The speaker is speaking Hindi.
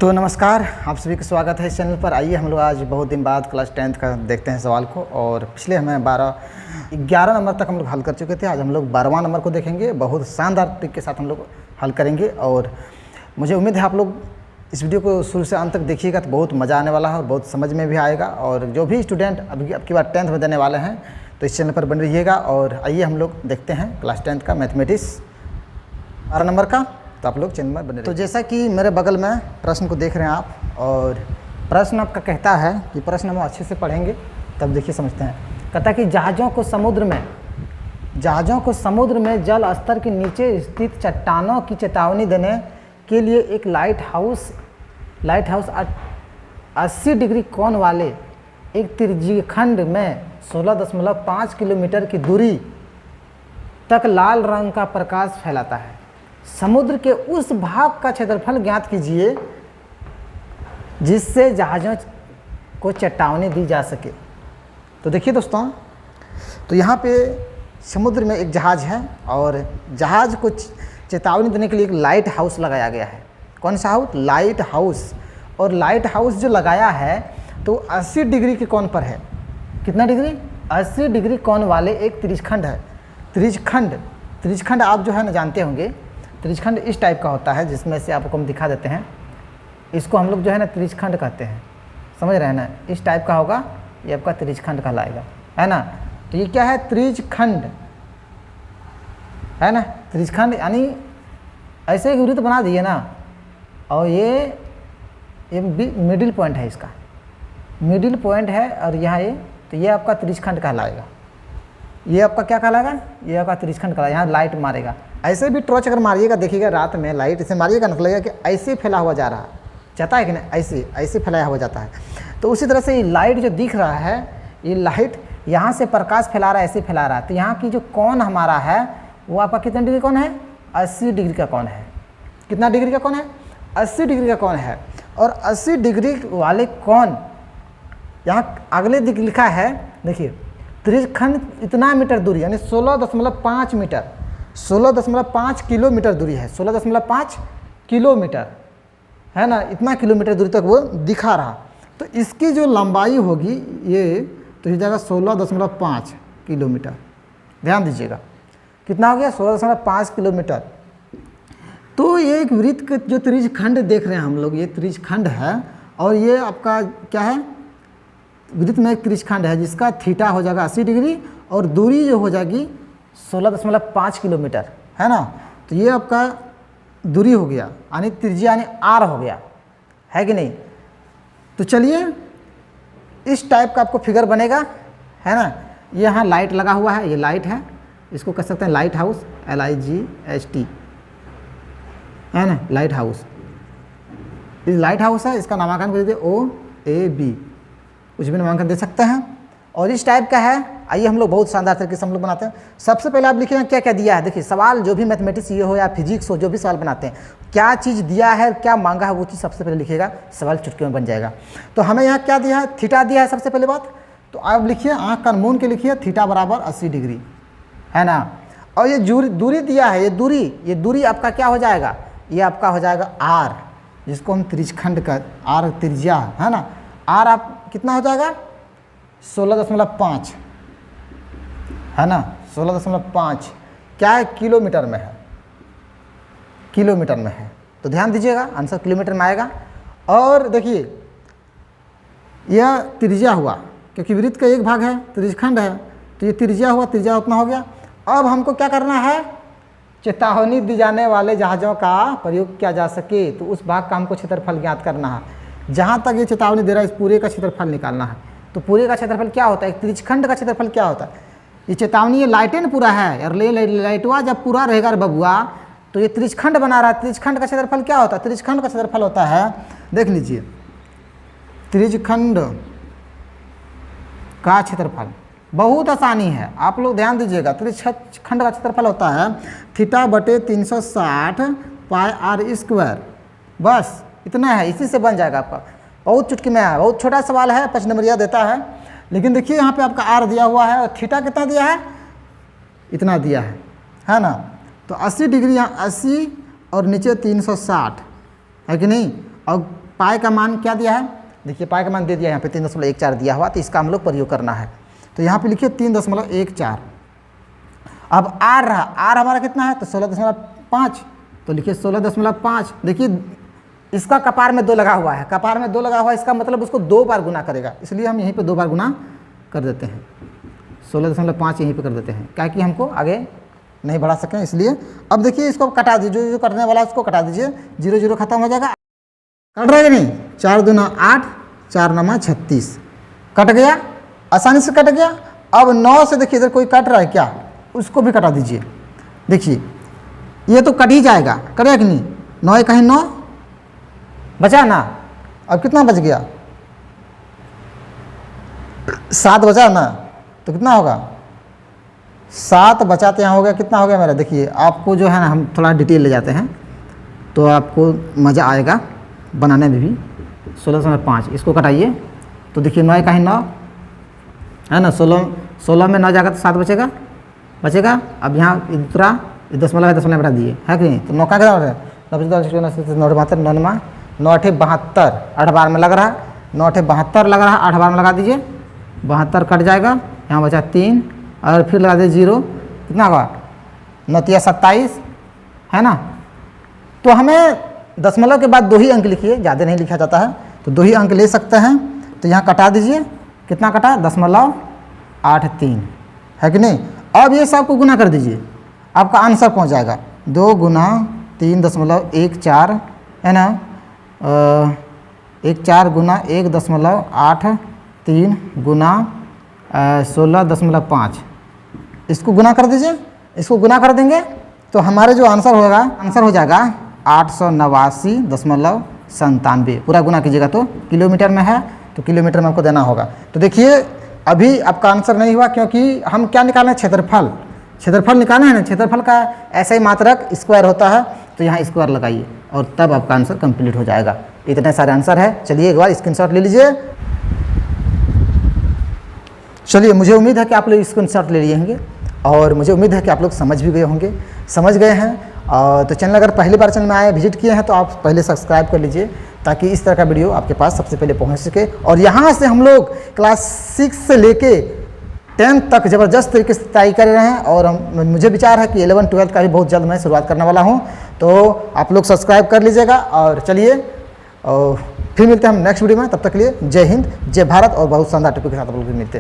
तो नमस्कार, आप सभी का स्वागत है इस चैनल पर। आइए हम लोग आज बहुत दिन बाद क्लास 10th का देखते हैं सवाल को। और पिछले हमें 11 नंबर तक हम लोग हल कर चुके थे। आज हम लोग 12वां नंबर को देखेंगे। बहुत शानदार ट्रिक के साथ हम लोग हल करेंगे और मुझे उम्मीद है आप लोग इस वीडियो को शुरू से अंत तक देखिएगा तो बहुत मज़ा आने वाला है और बहुत समझ में भी आएगा। और जो भी स्टूडेंट अब की बार 10th में देने वाले हैं तो इस चैनल पर बने रहिएगा। और आइए हम लोग देखते हैं क्लास 10th का मैथमेटिक्स 12 नंबर का, तो आप लोग चैनल में बने रहिए। तो जैसा कि मेरे बगल में प्रश्न को देख रहे हैं आप, और प्रश्न आपका कहता है कि प्रश्न हम अच्छे से पढ़ेंगे तब देखिए समझते हैं। कहता है कि जहाज़ों को समुद्र में जल स्तर के नीचे स्थित चट्टानों की चेतावनी देने के लिए एक लाइट हाउस 80 डिग्री कोण वाले एक त्रिज्यखंड में 16.5 किलोमीटर की दूरी तक लाल रंग का प्रकाश फैलाता है। समुद्र के उस भाग का क्षेत्रफल ज्ञात कीजिए जिससे जहाज़ों को चेतावनी दी जा सके। तो देखिए दोस्तों, तो यहाँ पे समुद्र में एक जहाज़ है और जहाज़ को चेतावनी देने के लिए एक लाइट हाउस लगाया गया है। कौन सा हाउस? Light house. और लाइट हाउस जो लगाया है तो 80 डिग्री के कोण पर है। कितना डिग्री? 80 डिग्री कोण वाले एक त्रिज्यखंड है। त्रिज्यखंड आप जो है ना जानते होंगे, त्रिज्यखंड इस टाइप का होता है, जिसमें से आपको हम दिखा देते हैं। इसको हम लोग जो है ना त्रिज्यखंड कहते हैं, समझ रहे हैं ना? इस टाइप का होगा, ये आपका त्रिज्यखंड कहलाएगा, है ना? तो ये क्या है? त्रिज्यखंड है ना। त्रिज्यखंड यानी ऐसे एक वृत्त बना दिए ना, और ये मिडिल पॉइंट है, इसका मिडिल पॉइंट है और यहाँ ये, तो ये आपका त्रिज्यखंड कहलाएगा। ये आपका क्या कहलाएगा? ये आपका त्रिज्यखंड कहलाएगा। यहाँ लाइट मारेगा, ऐसे भी टॉर्च अगर मारिएगा, देखिएगा रात में लाइट इसे मारिएगा ना, लगेगा कि ऐसे फैला हुआ जा रहा जाता है कि नहीं, ऐसे फैलाया हुआ जाता है। तो उसी तरह से ये लाइट जो दिख रहा है, ये लाइट यहाँ से प्रकाश फैला रहा है, ऐसे फैला रहा है। तो यहाँ की जो कोण हमारा है वो आपका कितना डिग्री कोण है? 80 डिग्री का कोण है। कितना डिग्री का कोण है? 80 डिग्री का कोण है। और 80 डिग्री वाले कोण यहाँ अगले लिखा है, देखिए त्रिज्यखंड इतना मीटर दूरी यानी 16.5 मीटर, 16.5 किलोमीटर दूरी है। 16.5 किलोमीटर है ना, इतना किलोमीटर दूरी तक वो दिखा रहा। तो इसकी जो लंबाई होगी ये तो हो जाएगा 16.5 किलोमीटर। ध्यान दीजिएगा, कितना हो गया? 16.5 किलोमीटर। तो ये एक वृत्त का जो त्रिज्यखंड देख रहे हैं हम लोग, ये त्रिज्यखंड है। और ये आपका क्या है? वृत्त में एक त्रिज्यखंड है जिसका थीटा हो जाएगा 80 डिग्री और दूरी जो हो जाएगी 16.5 किलोमीटर, है ना। तो ये आपका दूरी हो गया, यानी त्रिज्या यानी आर हो गया, है कि नहीं? तो चलिए इस टाइप का आपको फिगर बनेगा, है ना। ये यहाँ लाइट लगा हुआ है, ये लाइट है, इसको कह सकते हैं लाइट हाउस, LIGHT, है ना, लाइट हाउस। ये लाइट हाउस है, इसका नामांकन कर दीजिए OAB, कुछ भी नामांकन दे सकते हैं। और इस टाइप का है। आइए हम लोग बहुत शानदार तरीके से हम लोग बनाते हैं। सबसे पहले आप लिखिए क्या क्या दिया है। देखिए सवाल जो भी मैथमेटिक्स ये हो या फिजिक्स हो, जो भी सवाल बनाते हैं, क्या चीज़ दिया है, क्या मांगा है, वो चीज़ सबसे पहले लिखिएगा, सवाल चुटकी में बन जाएगा। तो हमें यहाँ क्या दिया है? थीटा दिया है सबसे पहले बात। तो आप लिखिए आँख का मून के लिखिए थीटा बराबर 80 डिग्री, है ना। और ये दूरी दिया है, ये दूरी आपका क्या हो जाएगा? ये आपका हो जाएगा R, जिसको हम त्रिज्यखंड का R त्रिज्या है ना। R आप कितना हो जाएगा? 16.5, है ना, 16.5 क्या है? किलोमीटर में है, किलोमीटर में है। तो ध्यान दीजिएगा, आंसर किलोमीटर में आएगा। और देखिए यह त्रिज्या हुआ, क्योंकि वृत्त का एक भाग है, त्रिज्यखंड है, तो ये त्रिज्या हुआ, त्रिज्या उतना हो गया। अब हमको क्या करना है? चेतावनी दी जाने वाले जहाज़ों का प्रयोग किया जा सके, तो उस भाग का हमको क्षेत्रफल ज्ञात करना है। जहाँ तक ये चेतावनी दे रहा है, इस पूरे का क्षेत्रफल निकालना है। तो पूरे का क्षेत्रफल क्या होता है? एक त्रिज्यखंड का क्षेत्रफल क्या होता है? ये चेतावनी ये लाइटेन पूरा है, और लाइटवा जब पूरा रहेगा बबुआ, तो ये त्रिज्यखंड बना रहा है। त्रिज्यखंड का क्षेत्रफल क्या होता है? त्रिज्यखंड का क्षेत्रफल होता है, देख लीजिए, त्रिज्यखंड का क्षेत्रफल बहुत आसानी है, आप लोग ध्यान दीजिएगा। त्रिज्यखंड का क्षेत्रफल होता है थीटा बटे 360 पाई R स्क्वायर, बस इतना है, इसी से बन जाएगा आपका। बहुत चुटकी में है, बहुत छोटा सवाल है, 5 नंबरिया देता है। लेकिन देखिए यहाँ पे आपका R दिया हुआ है और थीटा कितना दिया है? इतना दिया है ना। तो 80 डिग्री यहाँ 80 और नीचे 360 है कि नहीं, और पाई का मान क्या दिया है, देखिए पाई का मान दे दिया यहाँ पे 3.14 दिया हुआ, तो इसका हम लोग प्रयोग करना है। तो यहाँ पे लिखिए 3.14। अब आर रहा, आर हमारा कितना है, तो 16.5, तो लिखिए 16.5। देखिए इसका कपार में 2 लगा हुआ है, कपार में 2 लगा हुआ है, इसका मतलब उसको 2 बार गुना करेगा, इसलिए हम यहीं पे 2 बार गुना कर देते हैं। 16.5 यहीं पे कर देते हैं, क्या कि हमको आगे नहीं बढ़ा सकें इसलिए। अब देखिए इसको कटा दीजिए, जो कटने वाला है उसको कटा दीजिए, 0 0 खत्म हो जाएगा। कट रहा है कि नहीं, 4 दूना 8, 4 नमा 36, कट गया, आसानी से कट गया। अब 9 से देखिए इधर कोई कट रहा है क्या, उसको भी कटा दीजिए। देखिए ये तो कट ही जाएगा, करेगा कि नहीं, 9 कहीं 9 बचा ना, अब कितना बच गया, 7 बचा ना, तो कितना होगा 7 बचाते यहाँ हो गया, कितना हो गया मेरा। देखिए आपको जो है ना, हम थोड़ा डिटेल ले जाते हैं तो आपको मज़ा आएगा बनाने में भी। 16.5 इसको कटाइए, तो देखिए 9 कहीं 9 है ना, 16 में 9 जाएगा तो 7 बचेगा। अब यहाँ दूसरा 10 है, 10 बढ़ा दिए है कि नहीं, तो 9 का क्या हो रहा है, 9 9 8 72, 8 बार में लग रहा है, 9 8 72 लग रहा है, 8 बार में लगा दीजिए, 72 कट जाएगा, यहाँ बचा 3 और फिर लगा दीजिए 0, कितना होगा 9 3 27 है ना। तो हमें दशमलव के बाद 2 ही अंक लिखिए, ज़्यादा नहीं लिखा जाता है, तो 2 ही अंक ले सकते हैं। तो यहाँ कटा दीजिए, कितना कटा 0.83 है कि नहीं। अब ये सब को गुना कर दीजिए, आपका आंसर पहुँच जाएगा 2 गुना 3.14 है ना, 14 गुना 1.83 गुना 16.5, इसको गुना कर दीजिए। इसको गुना कर देंगे तो हमारे जो आंसर होगा, आंसर हो जाएगा 889.97। पूरा गुना कीजिएगा तो किलोमीटर में है, तो किलोमीटर में आपको देना होगा। तो देखिए अभी आपका आंसर नहीं हुआ, क्योंकि हम क्या निकालना है, क्षेत्रफल निकालना है ना। क्षेत्रफल का ऐसा ही मात्रक स्क्वायर होता है, तो यहाँ स्क्वायर लगाइए और तब आपका आंसर कंप्लीट हो जाएगा। इतने सारे आंसर है। चलिए एक बार स्क्रीनशॉट ले लीजिए। चलिए मुझे उम्मीद है कि आप लोग स्क्रीनशॉट ले लिए होंगे और मुझे उम्मीद है कि आप लोग समझ भी गए होंगे, समझ गए हैं। तो चैनल अगर पहली बार चैनल में आए, विजिट किए हैं, तो आप पहले सब्सक्राइब कर लीजिए, ताकि इस तरह का वीडियो आपके पास सबसे पहले पहुंच सके। और यहाँ से हम लोग क्लास 6 से लेके 10 तक ज़बरदस्त तरीके से तैयारी कर रहे हैं, और मुझे विचार है कि 11 12 का भी बहुत जल्द मैं शुरुआत करने वाला हूँ। तो आप लोग सब्सक्राइब कर लीजिएगा। और चलिए फिर मिलते हैं हम नेक्स्ट वीडियो में, तब तक के लिए जय हिंद, जय भारत, और बहुत शानदार टॉपिक के साथ आप लोग मिलते हैं।